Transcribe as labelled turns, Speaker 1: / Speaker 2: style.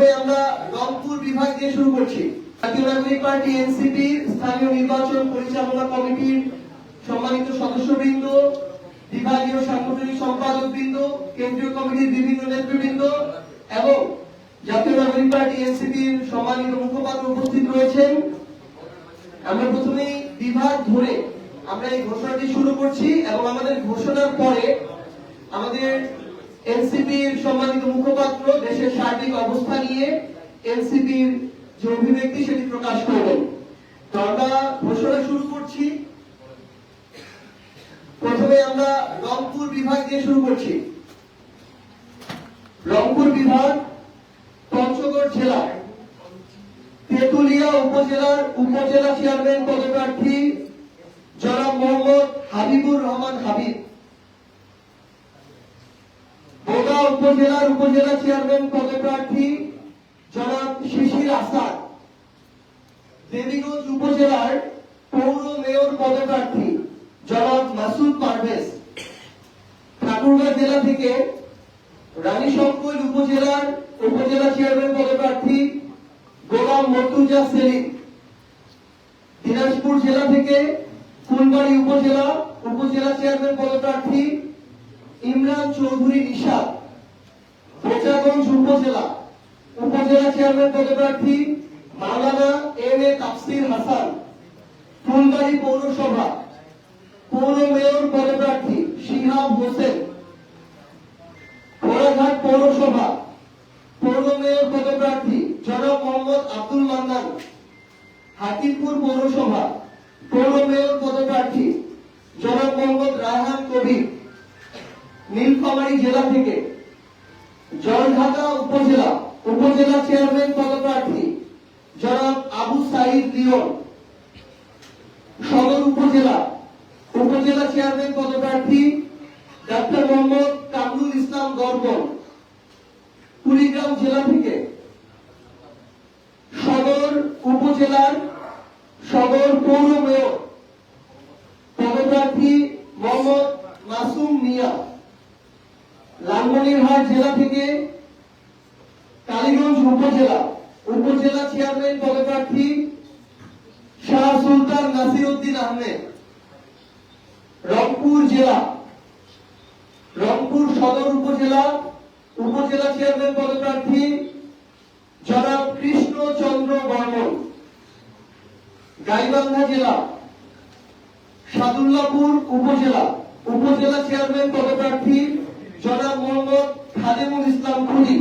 Speaker 1: প্রথমে আমরা রংপুর বিভাগ দিয়ে শুরু করছি। জাতীয় নাগরিক পার্টি এনসিপি স্থানীয় নির্বাচন পরিচালনা কমিটির সম্মানিত সদস্যবৃন্দ, বিভাগীয় সাংগঠনিক সম্পাদকবৃন্দ, কেন্দ্রীয় কমিটির বিভিন্ন নেতৃবৃন্দ এবং জাতীয় নাগরিক পার্টি এনসিপির সম্মানিত মুখপাত্র উপস্থিত রয়েছেন। আমরা প্রথমেই বিভাগ ধরে আমরা এই ঘোষণাটি শুরু করছি এবং আমাদের ঘোষণার পরে আমাদের এনসিপির সম্মানিত মুখপাত্র দেশের সার্বিক অবস্থা নিয়ে এনসিপির যে অভিব্যক্তি সেটি প্রকাশ করবেন। তো আমরা ঘোষণা শুরু করছি। প্রথমে আমরা রংপুর বিভাগ দিয়ে শুরু করছি। রংপুর বিভাগ পঞ্চগড় জেলা তেতুলিয়া উপজেলার উপজেলা চেয়ারম্যান পদপ্রার্থী জনাব মোহাম্মদ হাবিবুর রহমান হাবিব। বোগা উপজেলার উপজেলা চেয়ারম্যান পদপ্রার্থী জনাব শিশির আসাদ। দেবীগঞ্জ উপজেলার পৌর মেয়র পদপ্রার্থী জনাব মাসুদ পারভেজ। ঠাকুরগাঁও জেলা থেকে রানীশঙ্কর উপজেলার উপজেলা চেয়ারম্যান পদপ্রার্থী গোলাম মর্তুজা সেলিম। দিনাজপুর জেলা থেকে ফুলবাড়ী উপজেলা উপজেলা চেয়ারম্যান পদপ্রার্থী ইমরান চৌধুরী নিশাদ। বোচাগঞ্জ উপজেলা উপজেলা চেয়ারম্যান পদপ্রার্থী মাওলানা এম এ তাফসির হাসান। ফুলবাড়ী পৌরসভা পৌর মেয়র পদপ্রার্থী শিহাব হোসেন। ঘোড়াঘাট পৌরসভা পৌর মেয়র পদপ্রার্থী জনাব মোহাম্মদ আব্দুল মান্নান। হাকিমপুর পৌরসভা পৌর মেয়র পদপ্রার্থী জনাব মোহাম্মদ রায়হান কবির। নীলফামারী জেলা থেকে জলঢাকা উপজেলা উপজেলা চেয়ারম্যান পদপ্রার্থী জনাব আবু সাইদ লিওন। সদর উপজেলা উপজেলা চেয়ারম্যান পদপ্রার্থী ডাক্তার মোহাম্মদ কামরুল ইসলাম গর্বন। কুড়িগ্রাম জেলা থেকে সদর উপজেলার সদর পৌর মেয়র পদপ্রার্থী মোহাম্মদ মাসুম মিয়া। লালমনিরহাট জেলা থেকে কালীগঞ্জ উপজেলা উপজেলা চেয়ারম্যান পদপ্রার্থী শাহ সুলতান নাসিরউদ্দিন আহমেদ। রংপুর জেলা রংপুর সদর উপজেলা উপজেলা চেয়ারম্যান পদপ্রার্থী জনাব কৃষ্ণ চন্দ্র বর্মন। গাইবান্ধা জেলা সাদুল্লাপুর উপজেলা উপজেলা চেয়ারম্যান পদপ্রার্থী জনাব মোহাম্মদ খাদেমুল ইসলাম খুনি।